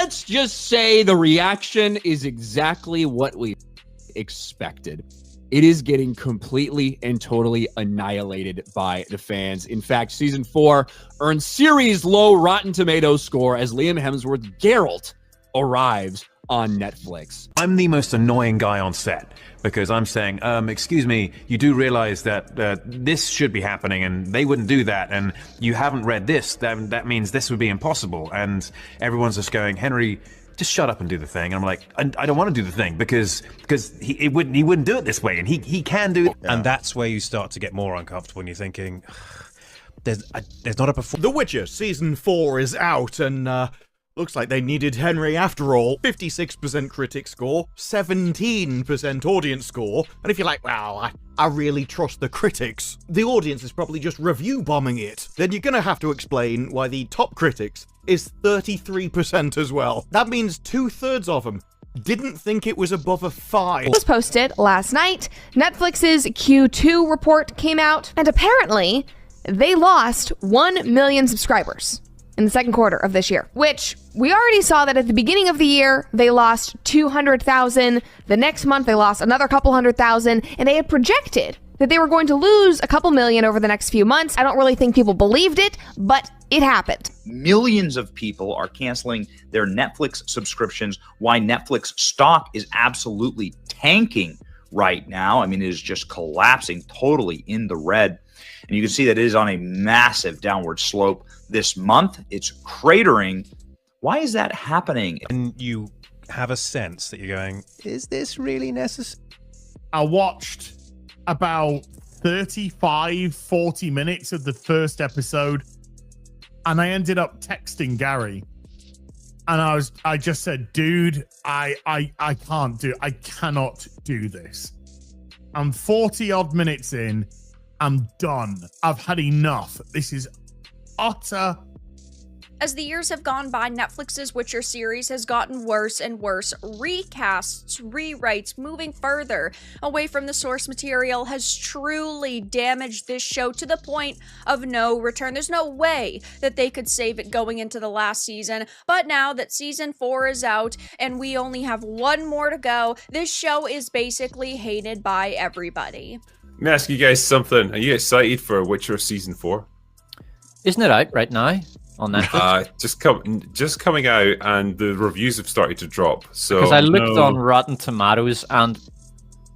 let's just say the reaction is exactly what we expected. It is getting completely and totally annihilated by the fans. In fact, season 4 earned series low Rotten Tomatoes score as Liam Hemsworth Geralt arrives on Netflix. I'm the most annoying guy on set because I'm saying, excuse me, you do realize that this should be happening and they wouldn't do that, and you haven't read this, that means this would be impossible. And everyone's just going, Henry, just shut up and do the thing. And I'm like, I don't want to do the thing because he wouldn't do it this way, and he can do it. Yeah. And that's where you start to get more uncomfortable and you're thinking, there's not a performance. The Witcher Season 4 is out, and looks like they needed Henry after all. 56% critic score, 17% audience score, and if you're like, wow, I really trust the critics, the audience is probably just review bombing it, then you're gonna have to explain why the top critics is 33% as well. That means 2/3 of them didn't think it was above a 5. It was posted last night. Netflix's Q2 report came out, and apparently they lost 1 million subscribers in the second quarter of this year, which we already saw that at the beginning of the year, they lost 200,000. The next month, they lost another couple 100,000, and they had projected that they were going to lose a couple million over the next few months. I don't really think people believed it, but it happened. Millions of people are canceling their Netflix subscriptions. Why Netflix stock is absolutely tanking right now. I mean, it is just collapsing totally in the red. And you can see that it is on a massive downward slope this month. It's cratering. Why is that happening? And you have a sense that you're going, is this really necessary? I watched about 35, 40 minutes of the first episode, and I ended up texting Gary. And I just said, dude, I cannot do this. I'm 40 odd minutes in. I'm done. I've had enough. This is utter. As the years have gone by, Netflix's Witcher series has gotten worse and worse. Recasts, rewrites, moving further away from the source material has truly damaged this show to the point of no return. There's no way that they could save it going into the last season. But now that season 4 is out and we only have one more to go, this show is basically hated by everybody. Let me ask you guys something. Are you excited for Witcher Season 4? Isn't it out right now on Netflix? Just coming out, and the reviews have started to drop. So because I looked on Rotten Tomatoes, and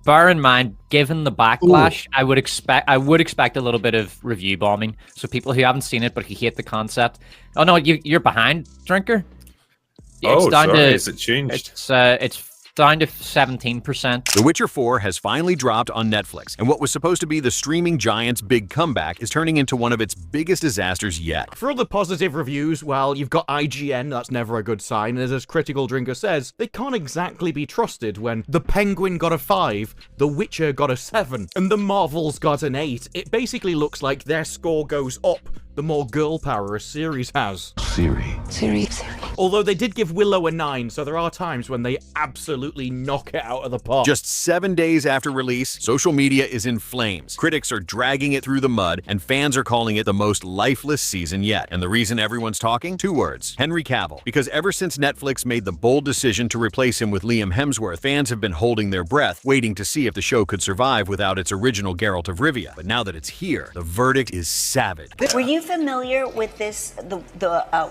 bear in mind, given the backlash, I would expect a little bit of review bombing. So people who haven't seen it but who hate the concept. Oh no, you're behind, Drinker. Has it changed? It's down to 17%. The Witcher 4 has finally dropped on Netflix, and what was supposed to be the streaming giant's big comeback is turning into one of its biggest disasters yet. For all the positive reviews, well, you've got IGN, that's never a good sign, and as Critical Drinker says, they can't exactly be trusted when The Penguin got a 5, The Witcher got a 7, and The Marvels got an 8. It basically looks like their score goes up the more girl power a series has. Siri. Although they did give Willow a 9, so there are times when they absolutely knock it out of the park. Just 7 days after release, social media is in flames. Critics are dragging it through the mud, and fans are calling it the most lifeless season yet. And the reason everyone's talking? 2 words. Henry Cavill. Because ever since Netflix made the bold decision to replace him with Liam Hemsworth, fans have been holding their breath, waiting to see if the show could survive without its original Geralt of Rivia. But now that it's here, the verdict is savage. Were you familiar with this, the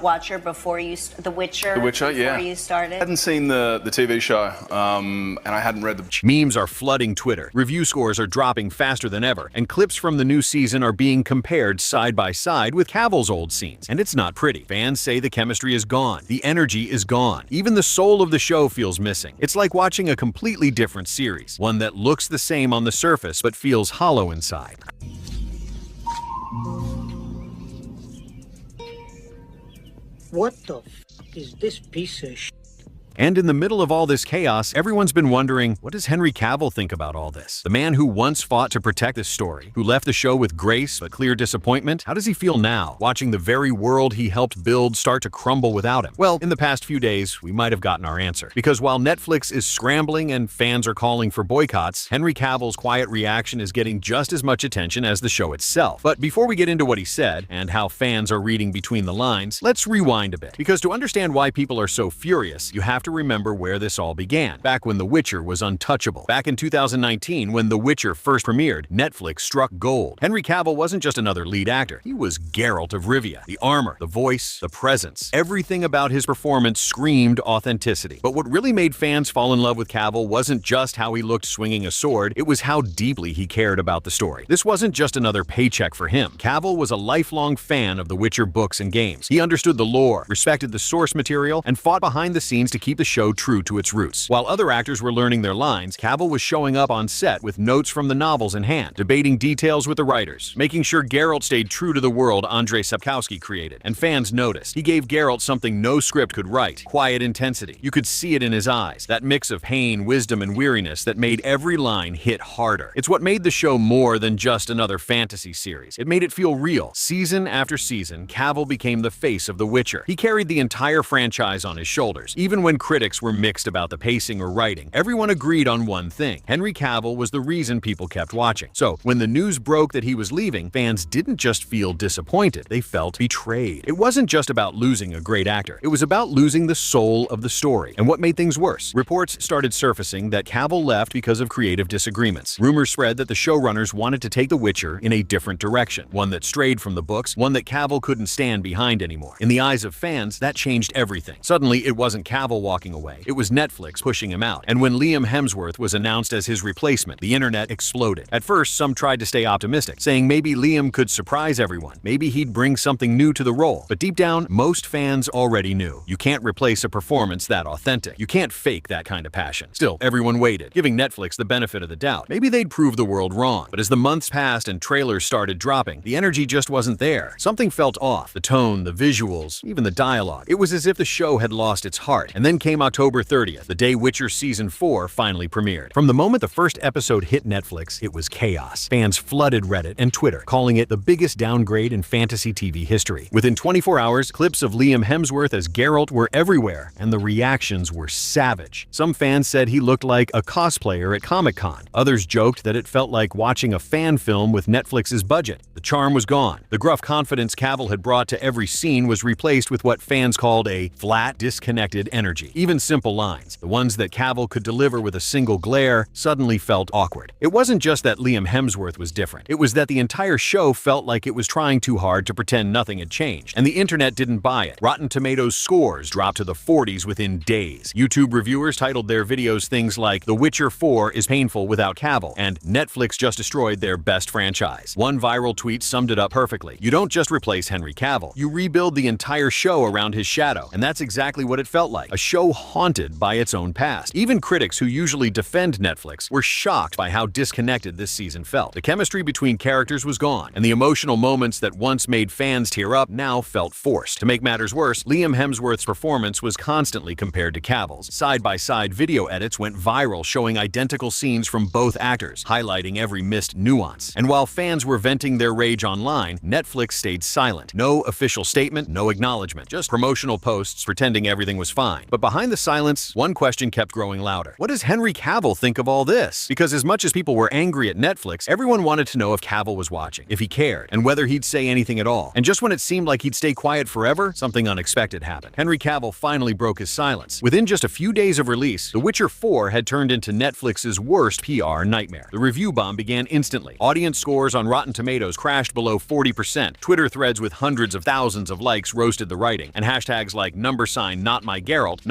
Watcher before you, The Witcher? The Witcher, before you started? I hadn't seen the TV show, and I hadn't read the... Memes are flooding Twitter, review scores are dropping faster than ever, and clips from the new season are being compared side by side with Cavill's old scenes. And it's not pretty. Fans say the chemistry is gone, the energy is gone. Even the soul of the show feels missing. It's like watching a completely different series, one that looks the same on the surface but feels hollow inside. What the f is this piece of shit? And in the middle of all this chaos, everyone's been wondering, what does Henry Cavill think about all this? The man who once fought to protect this story, who left the show with grace but clear disappointment, how does he feel now, watching the very world he helped build start to crumble without him? Well, in the past few days, we might have gotten our answer. Because while Netflix is scrambling and fans are calling for boycotts, Henry Cavill's quiet reaction is getting just as much attention as the show itself. But before we get into what he said, and how fans are reading between the lines, let's rewind a bit. Because to understand why people are so furious, you have to remember where this all began. Back when The Witcher was untouchable. Back in 2019, when The Witcher first premiered, Netflix struck gold. Henry Cavill wasn't just another lead actor. He was Geralt of Rivia. The armor, the voice, the presence. Everything about his performance screamed authenticity. But what really made fans fall in love with Cavill wasn't just how he looked swinging a sword, it was how deeply he cared about the story. This wasn't just another paycheck for him. Cavill was a lifelong fan of The Witcher books and games. He understood the lore, respected the source material, and fought behind the scenes to keep the show true to its roots. While other actors were learning their lines, Cavill was showing up on set with notes from the novels in hand, debating details with the writers, making sure Geralt stayed true to the world Andrzej Sapkowski created. And fans noticed. He gave Geralt something no script could write: quiet intensity. You could see it in his eyes, that mix of pain, wisdom, and weariness that made every line hit harder. It's what made the show more than just another fantasy series. It made it feel real. Season after season, Cavill became the face of The Witcher. He carried the entire franchise on his shoulders. Even when critics were mixed about the pacing or writing, everyone agreed on one thing: Henry Cavill was the reason people kept watching. So, when the news broke that he was leaving, fans didn't just feel disappointed, they felt betrayed. It wasn't just about losing a great actor, it was about losing the soul of the story. And what made things worse? Reports started surfacing that Cavill left because of creative disagreements. Rumors spread that the showrunners wanted to take The Witcher in a different direction, one that strayed from the books, one that Cavill couldn't stand behind anymore. In the eyes of fans, that changed everything. Suddenly, it wasn't Cavill walking away, it was Netflix pushing him out. And when Liam Hemsworth was announced as his replacement, the internet exploded. At first, some tried to stay optimistic, saying maybe Liam could surprise everyone, maybe he'd bring something new to the role. But deep down, most fans already knew. You can't replace a performance that authentic. You can't fake that kind of passion. Still, everyone waited, giving Netflix the benefit of the doubt. Maybe they'd prove the world wrong. But as the months passed and trailers started dropping, the energy just wasn't there. Something felt off. The tone, the visuals, even the dialogue. It was as if the show had lost its heart. And then came October 30th, the day Witcher Season 4 finally premiered. From the moment the first episode hit Netflix, it was chaos. Fans flooded Reddit and Twitter, calling it the biggest downgrade in fantasy TV history. Within 24 hours, clips of Liam Hemsworth as Geralt were everywhere, and the reactions were savage. Some fans said he looked like a cosplayer at Comic-Con. Others joked that it felt like watching a fan film with Netflix's budget. The charm was gone. The gruff confidence Cavill had brought to every scene was replaced with what fans called a flat, disconnected energy. Even simple lines, the ones that Cavill could deliver with a single glare, suddenly felt awkward. It wasn't just that Liam Hemsworth was different. It was that the entire show felt like it was trying too hard to pretend nothing had changed. And the internet didn't buy it. Rotten Tomatoes scores dropped to the 40s within days. YouTube reviewers titled their videos things like "The Witcher 4 is painful without Cavill," and "Netflix just destroyed their best franchise." One viral tweet summed it up perfectly. You don't just replace Henry Cavill, you rebuild the entire show around his shadow. And that's exactly what it felt like. A show haunted by its own past. Even critics who usually defend Netflix were shocked by how disconnected this season felt. The chemistry between characters was gone, and the emotional moments that once made fans tear up now felt forced. To make matters worse, Liam Hemsworth's performance was constantly compared to Cavill's. Side-by-side video edits went viral showing identical scenes from both actors, highlighting every missed nuance. And while fans were venting their rage online, Netflix stayed silent. No official statement, no acknowledgement, just promotional posts pretending everything was fine. But behind the silence, one question kept growing louder. What does Henry Cavill think of all this? Because as much as people were angry at Netflix, everyone wanted to know if Cavill was watching, if he cared, and whether he'd say anything at all. And just when it seemed like he'd stay quiet forever, something unexpected happened. Henry Cavill finally broke his silence. Within just a few days of release, The Witcher 4 had turned into Netflix's worst PR nightmare. The review bomb began instantly. Audience scores on Rotten Tomatoes crashed below 40%. Twitter threads with hundreds of thousands of likes roasted the writing, and hashtags like #NotMyGeralt,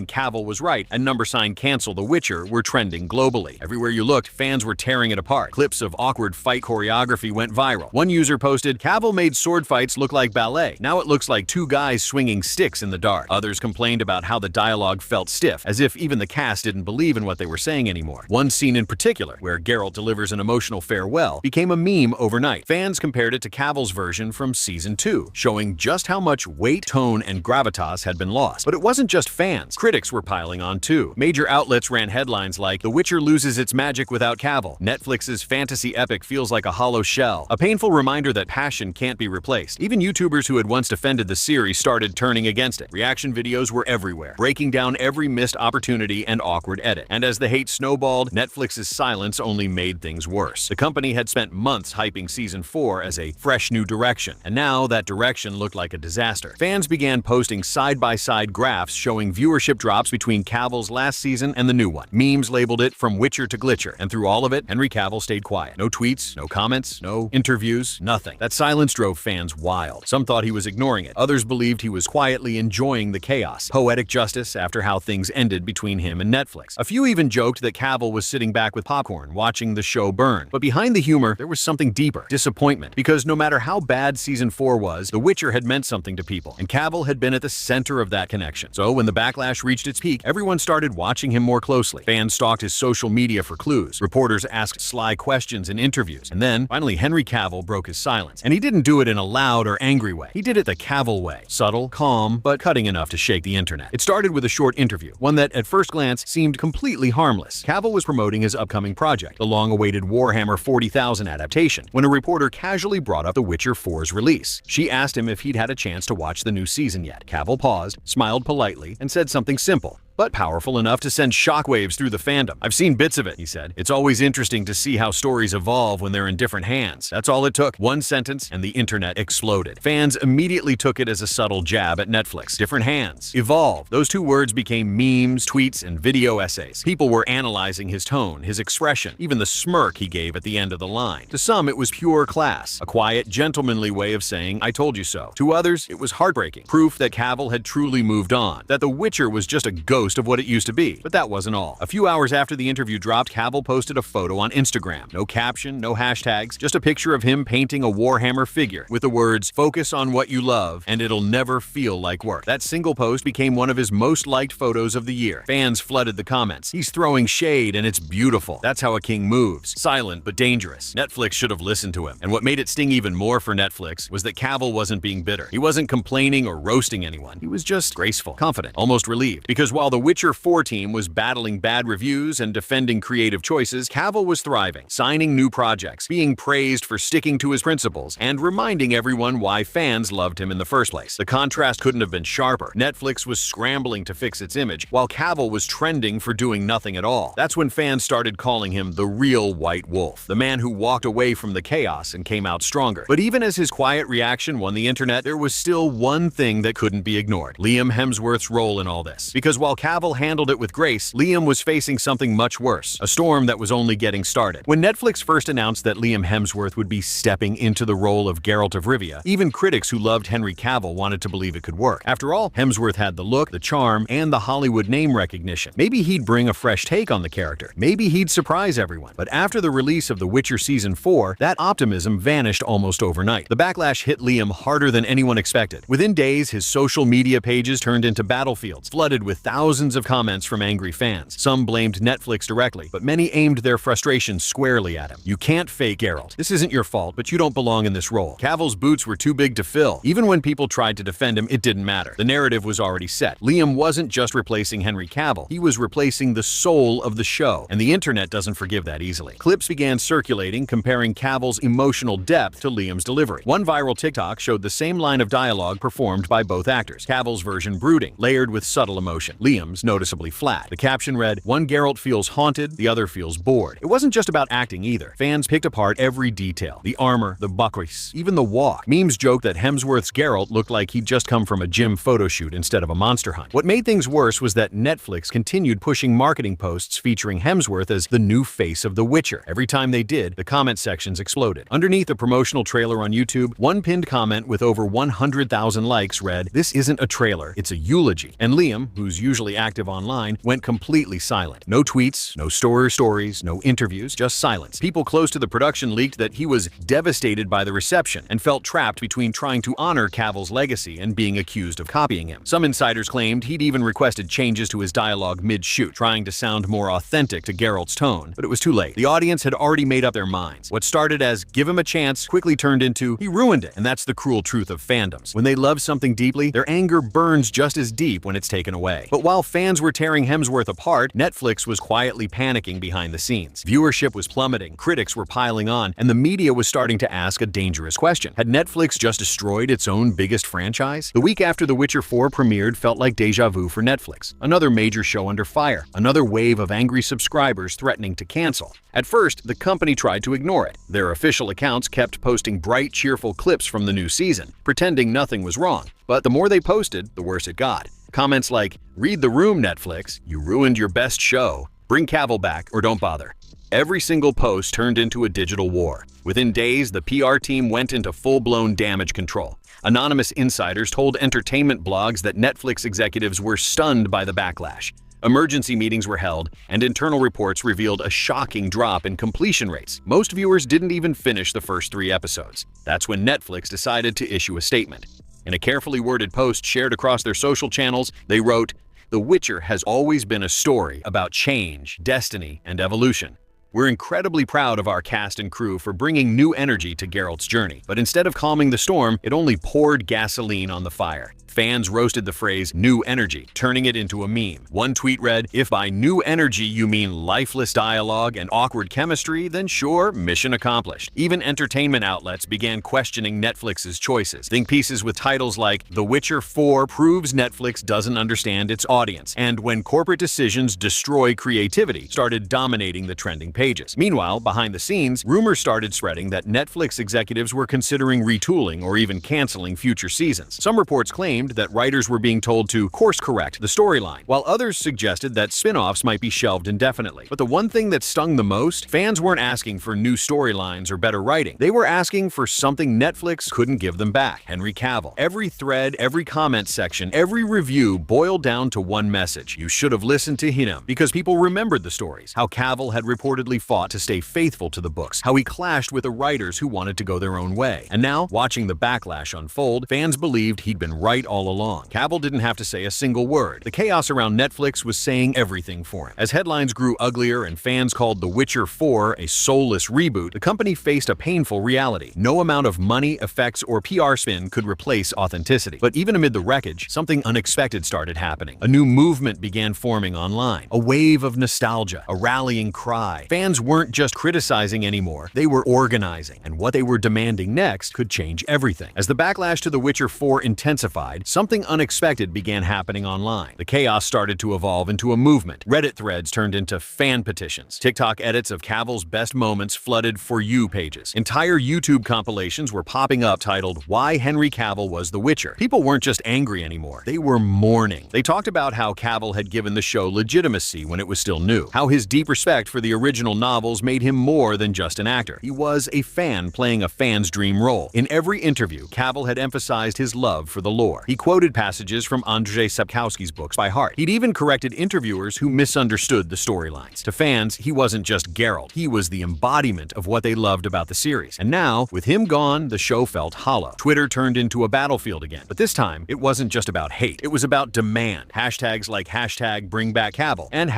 #Cavill was right, and #Cancel The Witcher were trending globally. Everywhere you looked, fans were tearing it apart. Clips of awkward fight choreography went viral. One user posted, "Cavill made sword fights look like ballet. Now it looks like two guys swinging sticks in the dark." Others complained about how the dialogue felt stiff, as if even the cast didn't believe in what they were saying anymore. One scene in particular, where Geralt delivers an emotional farewell, became a meme overnight. Fans compared it to Cavill's version from Season 2, showing just how much weight, tone, and gravitas had been lost. But it wasn't just fans fans. Critics were piling on too. Major outlets ran headlines like, "The Witcher loses its magic without Cavill. Netflix's fantasy epic feels like a hollow shell." A painful reminder that passion can't be replaced. Even YouTubers who had once defended the series started turning against it. Reaction videos were everywhere, breaking down every missed opportunity and awkward edit. And as the hate snowballed, Netflix's silence only made things worse. The company had spent months hyping season 4 as a fresh new direction, and now that direction looked like a disaster. Fans began posting side-by-side graphs showing viewership drops between Cavill's last season and the new one. Memes labeled it "From Witcher to Glitcher," and through all of it, Henry Cavill stayed quiet. No tweets, no comments, no interviews, nothing. That silence drove fans wild. Some thought he was ignoring it. Others believed he was quietly enjoying the chaos. Poetic justice after how things ended between him and Netflix. A few even joked that Cavill was sitting back with popcorn, watching the show burn. But behind the humor, there was something deeper. Disappointment. Because no matter how bad season 4 was, The Witcher had meant something to people, and Cavill had been at the center of that connection. So when the backlash reached its peak, everyone started watching him more closely. Fans stalked his social media for clues. Reporters asked sly questions in interviews. And then, finally, Henry Cavill broke his silence. And he didn't do it in a loud or angry way. He did it the Cavill way. Subtle, calm, but cutting enough to shake the internet. It started with a short interview, one that at first glance seemed completely harmless. Cavill was promoting his upcoming project, the long-awaited Warhammer 40,000 adaptation, when a reporter casually brought up The Witcher 4's release. She asked him if he'd had a chance to watch the new season yet. Cavill paused, smiled politely, and said something simple, but powerful enough to send shockwaves through the fandom. "I've seen bits of it," he said. "It's always interesting to see how stories evolve when they're in different hands." That's all it took. One sentence, and the internet exploded. Fans immediately took it as a subtle jab at Netflix. Different hands. Evolve. Those two words became memes, tweets, and video essays. People were analyzing his tone, his expression, even the smirk he gave at the end of the line. To some, it was pure class, a quiet, gentlemanly way of saying, "I told you so." To others, it was heartbreaking. Proof that Cavill had truly moved on, that The Witcher was just a ghost of what it used to be. But that wasn't all. A few hours after the interview dropped, Cavill posted a photo on Instagram. No caption, no hashtags, just a picture of him painting a Warhammer figure with the words, "Focus on what you love, and it'll never feel like work." That single post became one of his most liked photos of the year. Fans flooded the comments. "He's throwing shade, and it's beautiful. That's how a king moves. Silent, but dangerous." Netflix should have listened to him. And what made it sting even more for Netflix was that Cavill wasn't being bitter. He wasn't complaining or roasting anyone. He was just graceful, confident, almost relieved. Because while The Witcher 4 team was battling bad reviews and defending creative choices, Cavill was thriving, signing new projects, being praised for sticking to his principles, and reminding everyone why fans loved him in the first place. The contrast couldn't have been sharper. Netflix was scrambling to fix its image, while Cavill was trending for doing nothing at all. That's when fans started calling him the real White Wolf, the man who walked away from the chaos and came out stronger. But even as his quiet reaction won the internet, there was still one thing that couldn't be ignored: Liam Hemsworth's role in all this. Because while Cavill handled it with grace, Liam was facing something much worse, a storm that was only getting started. When Netflix first announced that Liam Hemsworth would be stepping into the role of Geralt of Rivia, even critics who loved Henry Cavill wanted to believe it could work. After all, Hemsworth had the look, the charm, and the Hollywood name recognition. Maybe he'd bring a fresh take on the character. Maybe he'd surprise everyone. But after the release of The Witcher Season 4, that optimism vanished almost overnight. The backlash hit Liam harder than anyone expected. Within days, his social media pages turned into battlefields, flooded with thousands of comments from angry fans. Some blamed Netflix directly, but many aimed their frustration squarely at him. "You can't fake Geralt. This isn't your fault, but you don't belong in this role." Cavill's boots were too big to fill. Even when people tried to defend him, it didn't matter. The narrative was already set. Liam wasn't just replacing Henry Cavill. He was replacing the soul of the show, and the internet doesn't forgive that easily. Clips began circulating comparing Cavill's emotional depth to Liam's delivery. One viral TikTok showed the same line of dialogue performed by both actors. Cavill's version brooding, layered with subtle emotion. Liam's noticeably flat. The caption read, "One Geralt feels haunted, the other feels bored." It wasn't just about acting either. Fans picked apart every detail. The armor, the buckles, even the walk. Memes joked that Hemsworth's Geralt looked like he'd just come from a gym photo shoot instead of a monster hunt. What made things worse was that Netflix continued pushing marketing posts featuring Hemsworth as the new face of The Witcher. Every time they did, the comment sections exploded. Underneath a promotional trailer on YouTube, one pinned comment with over 100,000 likes read, "This isn't a trailer, it's a eulogy." And Liam, who's usually active online, went completely silent. No tweets, no stories, no interviews, just silence. People close to the production leaked that he was devastated by the reception and felt trapped between trying to honor Cavill's legacy and being accused of copying him. Some insiders claimed he'd even requested changes to his dialogue mid-shoot, trying to sound more authentic to Geralt's tone. But it was too late. The audience had already made up their minds. What started as "give him a chance" quickly turned into "he ruined it." And that's the cruel truth of fandoms. When they love something deeply, their anger burns just as deep when it's taken away. But while while fans were tearing Hemsworth apart, Netflix was quietly panicking behind the scenes. Viewership was plummeting, critics were piling on, and the media was starting to ask a dangerous question. Had Netflix just destroyed its own biggest franchise? The week after The Witcher 4 premiered felt like deja vu for Netflix. Another major show under fire, another wave of angry subscribers threatening to cancel. At first, the company tried to ignore it. Their official accounts kept posting bright, cheerful clips from the new season, pretending nothing was wrong. But the more they posted, the worse it got. Comments like, "Read the room, Netflix. You ruined your best show. Bring Cavill back or don't bother." Every single post turned into a digital war. Within days, the PR team went into full-blown damage control. Anonymous insiders told entertainment blogs that Netflix executives were stunned by the backlash. Emergency meetings were held, and internal reports revealed a shocking drop in completion rates. Most viewers didn't even finish the first 3 episodes. That's when Netflix decided to issue a statement. In a carefully worded post shared across their social channels, they wrote, "The Witcher has always been a story about change, destiny, and evolution. We're incredibly proud of our cast and crew for bringing new energy to Geralt's journey. But instead of calming the storm, it only poured gasoline on the fire." Fans roasted the phrase "new energy," turning it into a meme. One tweet read, "If by new energy you mean lifeless dialogue and awkward chemistry, then sure, mission accomplished." Even entertainment outlets began questioning Netflix's choices. Think pieces with titles like "The Witcher 4 proves Netflix doesn't understand its audience," and "When corporate decisions destroy creativity" started dominating the trending pages. Meanwhile, behind the scenes, rumors started spreading that Netflix executives were considering retooling or even canceling future seasons. Some reports claimed that writers were being told to course-correct the storyline, while others suggested that spin-offs might be shelved indefinitely. But the one thing that stung the most, fans weren't asking for new storylines or better writing. They were asking for something Netflix couldn't give them back: Henry Cavill. Every thread, every comment section, every review boiled down to one message: you should have listened to him. Because people remembered the stories, how Cavill had reportedly fought to stay faithful to the books, how he clashed with the writers who wanted to go their own way. And now, watching the backlash unfold, fans believed he'd been right all along. Cavill didn't have to say a single word. The chaos around Netflix was saying everything for him. As headlines grew uglier and fans called The Witcher 4 a soulless reboot, the company faced a painful reality. No amount of money, effects, or PR spin could replace authenticity. But even amid the wreckage, something unexpected started happening. A new movement began forming online. A wave of nostalgia, a rallying cry. Fans weren't just criticizing anymore, they were organizing. And what they were demanding next could change everything. As the backlash to The Witcher 4 intensified, something unexpected began happening online. The chaos started to evolve into a movement. Reddit threads turned into fan petitions. TikTok edits of Cavill's best moments flooded For You pages. Entire YouTube compilations were popping up titled "Why Henry Cavill Was the Witcher." People weren't just angry anymore, they were mourning. They talked about how Cavill had given the show legitimacy when it was still new, how his deep respect for the original novels made him more than just an actor. He was a fan playing a fan's dream role. In every interview, Cavill had emphasized his love for the lore. He quoted passages from Andrzej Sapkowski's books by heart. He'd even corrected interviewers who misunderstood the storylines. To fans, he wasn't just Geralt, he was the embodiment of what they loved about the series. And now, with him gone, the show felt hollow. Twitter turned into a battlefield again, but this time, it wasn't just about hate, it was about demand. Hashtags like #BringBackCavill and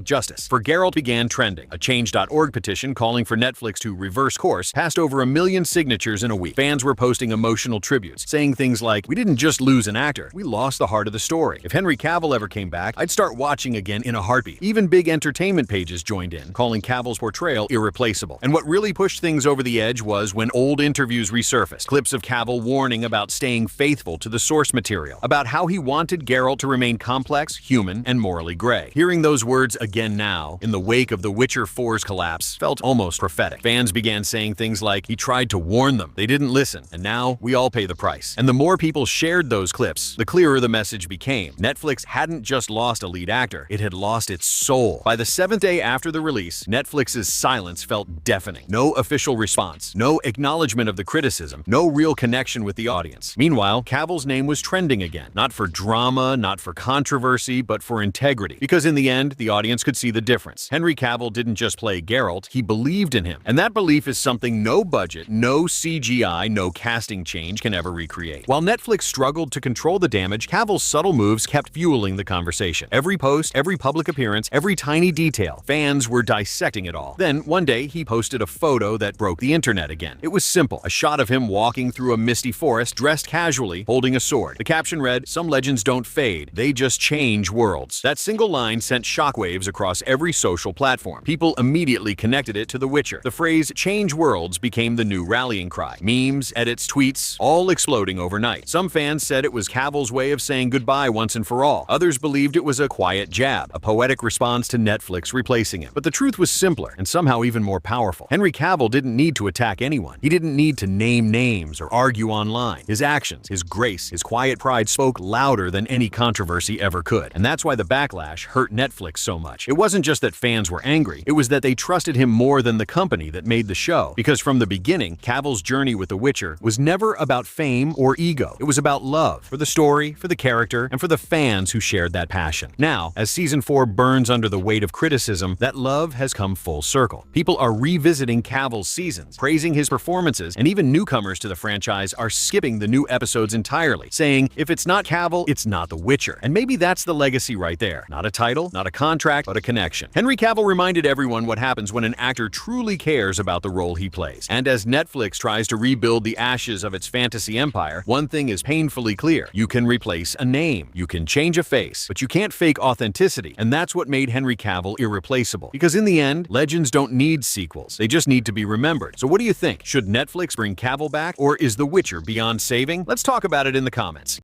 #Justice. For Geralt began trending. A Change.org petition calling for Netflix to reverse course passed over 1 million signatures in a week. Fans were posting emotional tributes, saying things like, "We didn't just lose an actor, we lost the heart of the story. If Henry Cavill ever came back, I'd start watching again in a heartbeat." Even big entertainment pages joined in, calling Cavill's portrayal irreplaceable. And what really pushed things over the edge was when old interviews resurfaced. Clips of Cavill warning about staying faithful to the source material, about how he wanted Geralt to remain complex, human, and morally gray. Hearing those words again now, in the wake of The Witcher 4's collapse, felt almost prophetic. Fans began saying things like, "He tried to warn them, they didn't listen, and now we all pay the price." And the more people shared those clips, the clearer the message became. Netflix hadn't just lost a lead actor, it had lost its soul. By the 7th day after the release, Netflix's silence felt deafening. No official response, no acknowledgement of the criticism, no real connection with the audience. Meanwhile, Cavill's name was trending again. Not for drama, not for controversy, but for integrity. Because in the end, the audience could see the difference. Henry Cavill didn't just play Geralt, he believed in him. And that belief is something no budget, no CGI, no casting change can ever recreate. While Netflix struggled to to control the damage, Cavill's subtle moves kept fueling the conversation. Every post, every public appearance, every tiny detail, fans were dissecting it all. Then, one day, he posted a photo that broke the internet again. It was simple, a shot of him walking through a misty forest, dressed casually, holding a sword. The caption read, "Some legends don't fade, they just change worlds." That single line sent shockwaves across every social platform. People immediately connected it to The Witcher. The phrase "change worlds" became the new rallying cry. Memes, edits, tweets, all exploding overnight. Some fans said it was Cavill's way of saying goodbye once and for all. Others believed it was a quiet jab, a poetic response to Netflix replacing him. But the truth was simpler, and somehow even more powerful. Henry Cavill didn't need to attack anyone. He didn't need to name names or argue online. His actions, his grace, his quiet pride spoke louder than any controversy ever could. And that's why the backlash hurt Netflix so much. It wasn't just that fans were angry, it was that they trusted him more than the company that made the show. Because from the beginning, Cavill's journey with The Witcher was never about fame or ego. It was about love, for the story, for the character, and for the fans who shared that passion. Now, as Season 4 burns under the weight of criticism, that love has come full circle. People are revisiting Cavill's seasons, praising his performances, and even newcomers to the franchise are skipping the new episodes entirely, saying, if it's not Cavill, it's not The Witcher. And maybe that's the legacy right there. Not a title, not a contract, but a connection. Henry Cavill reminded everyone what happens when an actor truly cares about the role he plays. And as Netflix tries to rebuild the ashes of its fantasy empire, one thing is painfully clear. You can replace a name, you can change a face, but you can't fake authenticity. And that's what made Henry Cavill irreplaceable. Because in the end, legends don't need sequels. They just need to be remembered. So what do you think? Should Netflix bring Cavill back, or is The Witcher beyond saving? Let's talk about it in the comments.